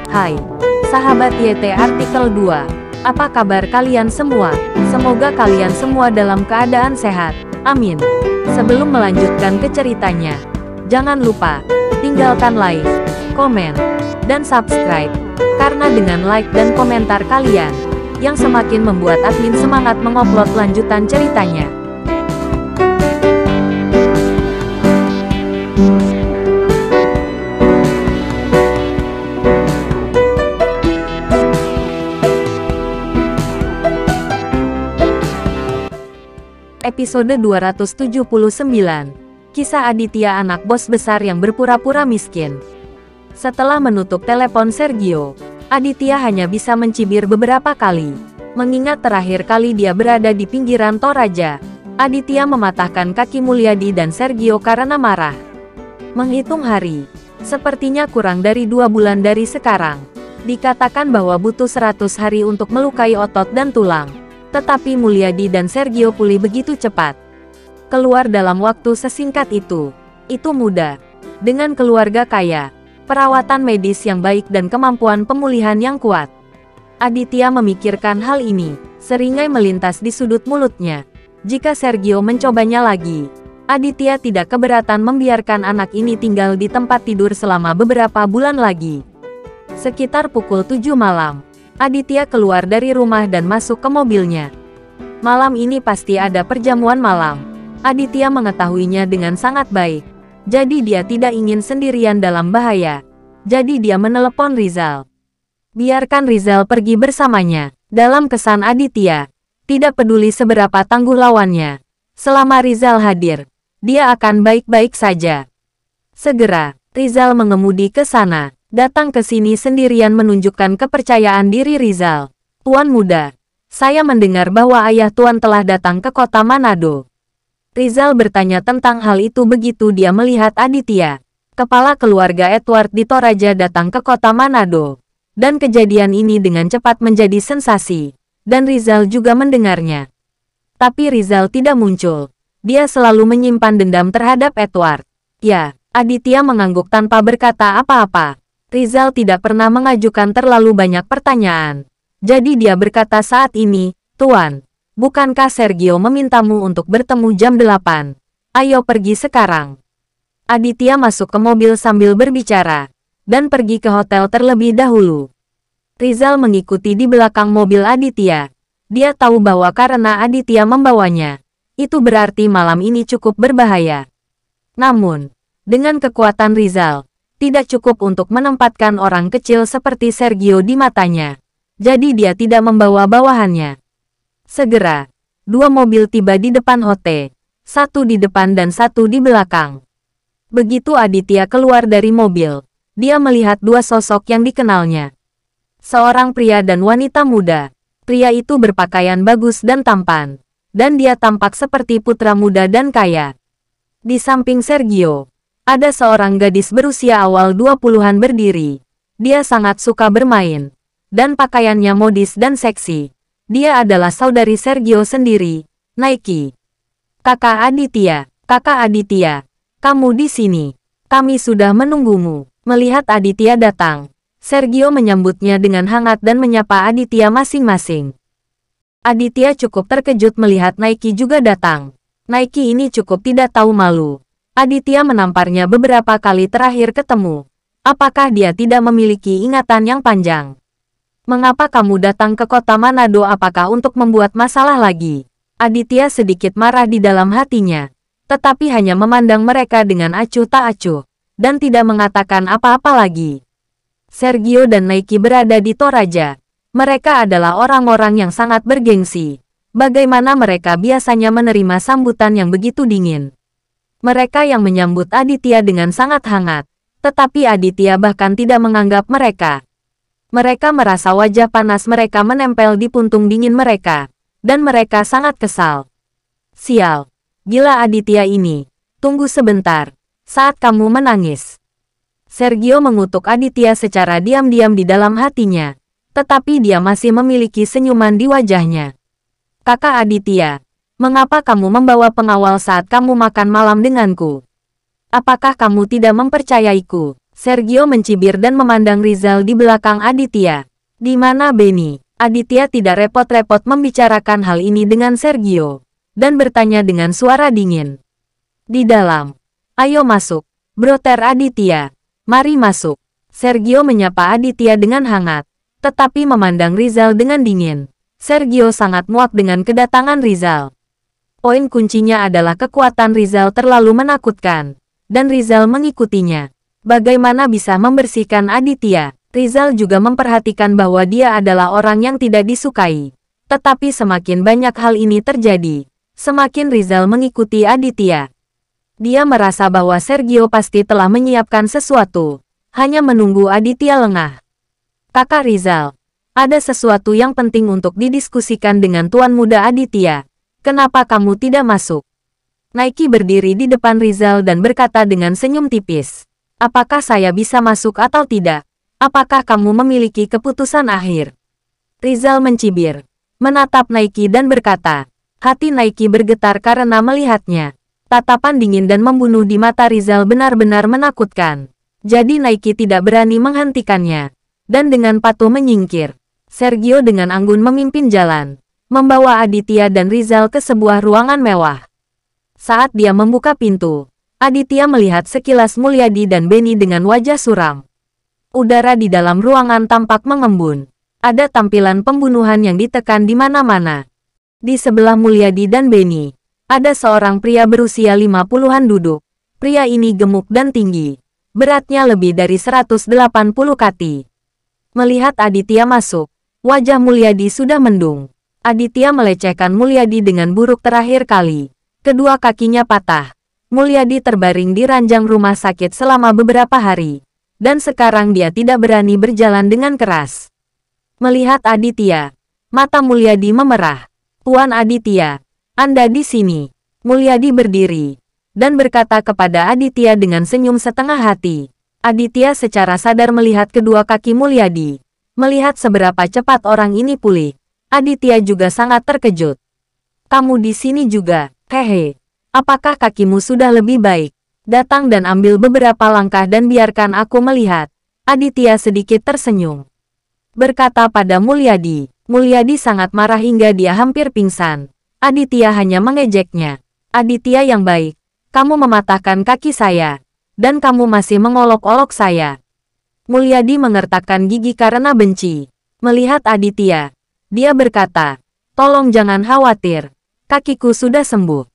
Hai, sahabat YT Artikel 2. Apa kabar kalian semua? Semoga kalian semua dalam keadaan sehat. Amin. Sebelum melanjutkan ke ceritanya, jangan lupa tinggalkan like, komen, dan subscribe. Karena dengan like dan komentar kalian, yang semakin membuat admin semangat mengupload lanjutan ceritanya. Episode 279. Kisah Aditya, anak bos besar yang berpura-pura miskin. Setelah menutup telepon Sergio, Aditya hanya bisa mencibir beberapa kali. Mengingat terakhir kali dia berada di pinggiran Toraja, Aditya mematahkan kaki Mulyadi dan Sergio karena marah. Menghitung hari, sepertinya kurang dari 2 bulan dari sekarang. Dikatakan bahwa butuh 100 hari untuk melukai otot dan tulang. Tetapi Mulyadi dan Sergio pulih begitu cepat. Keluar dalam waktu sesingkat itu mudah. Dengan keluarga kaya, perawatan medis yang baik dan kemampuan pemulihan yang kuat. Aditya memikirkan hal ini, seringai melintas di sudut mulutnya. Jika Sergio mencobanya lagi, Aditya tidak keberatan membiarkan anak ini tinggal di tempat tidur selama beberapa bulan lagi. Sekitar pukul 7 malam, Aditya keluar dari rumah dan masuk ke mobilnya. Malam ini pasti ada perjamuan malam. Aditya mengetahuinya dengan sangat baik. Jadi dia tidak ingin sendirian dalam bahaya. Jadi dia menelepon Rizal. Biarkan Rizal pergi bersamanya. Dalam kesan Aditya, tidak peduli seberapa tangguh lawannya. Selama Rizal hadir, dia akan baik-baik saja. Segera, Rizal mengemudi ke sana. Datang ke sini sendirian menunjukkan kepercayaan diri Rizal. Tuan muda, saya mendengar bahwa ayah Tuan telah datang ke kota Manado. Rizal bertanya tentang hal itu begitu dia melihat Aditya. Kepala keluarga Edward di Toraja datang ke kota Manado. Dan kejadian ini dengan cepat menjadi sensasi. Dan Rizal juga mendengarnya. Tapi Rizal tidak muncul. Dia selalu menyimpan dendam terhadap Edward. Ya, Aditya mengangguk tanpa berkata apa-apa. Rizal tidak pernah mengajukan terlalu banyak pertanyaan. Jadi dia berkata saat ini, Tuan, bukankah Sergio memintamu untuk bertemu jam 8? Ayo pergi sekarang. Aditya masuk ke mobil sambil berbicara, dan pergi ke hotel terlebih dahulu. Rizal mengikuti di belakang mobil Aditya. Dia tahu bahwa karena Aditya membawanya, itu berarti malam ini cukup berbahaya. Namun, dengan kekuatan Rizal, tidak cukup untuk menempatkan orang kecil seperti Sergio di matanya. Jadi dia tidak membawa bawahannya. Segera, 2 mobil tiba di depan hotel. 1 di depan dan 1 di belakang. Begitu Aditya keluar dari mobil, dia melihat 2 sosok yang dikenalnya. Seorang pria dan wanita muda. Pria itu berpakaian bagus dan tampan. Dan dia tampak seperti putra muda dan kaya. Di samping Sergio, ada seorang gadis berusia awal 20-an berdiri. Dia sangat suka bermain. Dan pakaiannya modis dan seksi. Dia adalah saudari Sergio sendiri, Naiki. Kakak Aditya, kamu di sini. Kami sudah menunggumu. Melihat Aditya datang, Sergio menyambutnya dengan hangat dan menyapa Aditya masing-masing. Aditya cukup terkejut melihat Naiki juga datang. Naiki ini cukup tidak tahu malu. Aditya menamparnya beberapa kali terakhir ketemu. Apakah dia tidak memiliki ingatan yang panjang? Mengapa kamu datang ke kota Manado? Apakah untuk membuat masalah lagi? Aditya sedikit marah di dalam hatinya. Tetapi hanya memandang mereka dengan acuh tak acuh. Dan tidak mengatakan apa-apa lagi. Sergio dan Naiki berada di Toraja. Mereka adalah orang-orang yang sangat bergengsi. Bagaimana mereka biasanya menerima sambutan yang begitu dingin? Mereka yang menyambut Aditya dengan sangat hangat, tetapi Aditya bahkan tidak menganggap mereka. Mereka merasa wajah panas mereka menempel di puntung dingin mereka, dan mereka sangat kesal. Sial, gila Aditya ini. Tunggu sebentar, saat kamu menangis. Sergio mengutuk Aditya secara diam-diam di dalam hatinya, tetapi dia masih memiliki senyuman di wajahnya. Kakak Aditya, mengapa kamu membawa pengawal saat kamu makan malam denganku? Apakah kamu tidak mempercayaiku? Sergio mencibir dan memandang Rizal di belakang Aditya. Di mana Benny? Aditya tidak repot-repot membicarakan hal ini dengan Sergio, dan bertanya dengan suara dingin. Di dalam. Ayo masuk. Broter Aditya. Mari masuk. Sergio menyapa Aditya dengan hangat, tetapi memandang Rizal dengan dingin. Sergio sangat muak dengan kedatangan Rizal. Poin kuncinya adalah kekuatan Rizal terlalu menakutkan, dan Rizal mengikutinya. Bagaimana bisa membersihkan Aditya? Rizal juga memperhatikan bahwa dia adalah orang yang tidak disukai. Tetapi semakin banyak hal ini terjadi, semakin Rizal mengikuti Aditya. Dia merasa bahwa Sergio pasti telah menyiapkan sesuatu, hanya menunggu Aditya lengah. Kakak Rizal, ada sesuatu yang penting untuk didiskusikan dengan Tuan Muda Aditya. Kenapa kamu tidak masuk? Naiki berdiri di depan Rizal dan berkata dengan senyum tipis. Apakah saya bisa masuk atau tidak? Apakah kamu memiliki keputusan akhir? Rizal mencibir, menatap Naiki dan berkata. Hati Naiki bergetar karena melihatnya. Tatapan dingin dan membunuh di mata Rizal benar-benar menakutkan. Jadi Naiki tidak berani menghentikannya. Dan dengan patuh menyingkir. Sergio dengan anggun memimpin jalan, membawa Aditya dan Rizal ke sebuah ruangan mewah. Saat dia membuka pintu, Aditya melihat sekilas Mulyadi dan Benny dengan wajah suram. Udara di dalam ruangan tampak mengembun. Ada tampilan pembunuhan yang ditekan di mana-mana. Di sebelah Mulyadi dan Benny, ada seorang pria berusia 50-an duduk. Pria ini gemuk dan tinggi. Beratnya lebih dari 180 kati. Melihat Aditya masuk, wajah Mulyadi sudah mendung. Aditya melecehkan Mulyadi dengan buruk terakhir kali. Kedua kakinya patah. Mulyadi terbaring di ranjang rumah sakit selama beberapa hari. Dan sekarang dia tidak berani berjalan dengan keras. Melihat Aditya, mata Mulyadi memerah. Tuan Aditya, Anda di sini. Mulyadi berdiri, dan berkata kepada Aditya dengan senyum setengah hati. Aditya secara sadar melihat kedua kaki Mulyadi. Melihat seberapa cepat orang ini pulih, Aditya juga sangat terkejut. Kamu di sini juga, hehe. Apakah kakimu sudah lebih baik? Datang dan ambil beberapa langkah dan biarkan aku melihat. Aditya sedikit tersenyum. Berkata pada Mulyadi. Mulyadi sangat marah hingga dia hampir pingsan. Aditya hanya mengejeknya. Aditya yang baik, kamu mematahkan kaki saya. Dan kamu masih mengolok-olok saya. Mulyadi mengertakkan gigi karena benci. Melihat Aditya, dia berkata, tolong jangan khawatir. Kakiku sudah sembuh.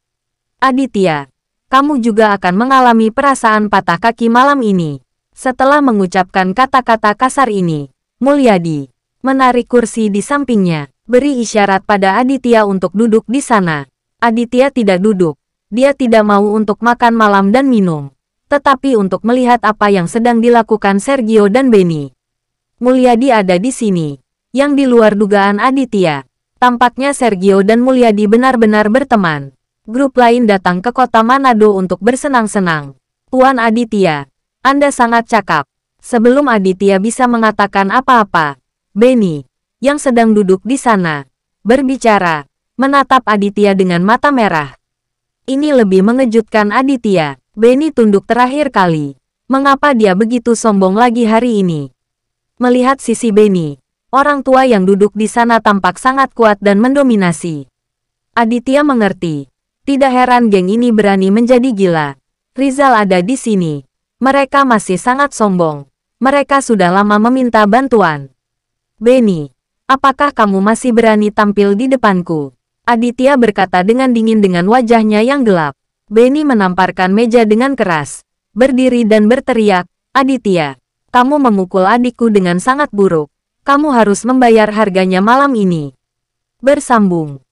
Aditya, kamu juga akan mengalami perasaan patah kaki malam ini. Setelah mengucapkan kata-kata kasar ini, Mulyadi menarik kursi di sampingnya, beri isyarat pada Aditya untuk duduk di sana. Aditya tidak duduk. Dia tidak mau untuk makan malam dan minum, tetapi untuk melihat apa yang sedang dilakukan Sergio dan Benny. Mulyadi ada di sini, yang di luar dugaan Aditya. Tampaknya Sergio dan Mulyadi benar-benar berteman. Grup lain datang ke kota Manado untuk bersenang-senang. Tuan Aditya, Anda sangat cakap. Sebelum Aditya bisa mengatakan apa-apa, Benny, yang sedang duduk di sana, berbicara, menatap Aditya dengan mata merah. Ini lebih mengejutkan Aditya. Benny tunduk terakhir kali. Mengapa dia begitu sombong lagi hari ini? Melihat sisi Benny, orang tua yang duduk di sana tampak sangat kuat dan mendominasi. Aditya mengerti. Tidak heran geng ini berani menjadi gila. Rizal ada di sini. Mereka masih sangat sombong. Mereka sudah lama meminta bantuan. Benny, apakah kamu masih berani tampil di depanku? Aditya berkata dengan dingin dengan wajahnya yang gelap. Benny menamparkan meja dengan keras, berdiri dan berteriak, Aditya, kamu memukul adikku dengan sangat buruk. Kamu harus membayar harganya malam ini. Bersambung.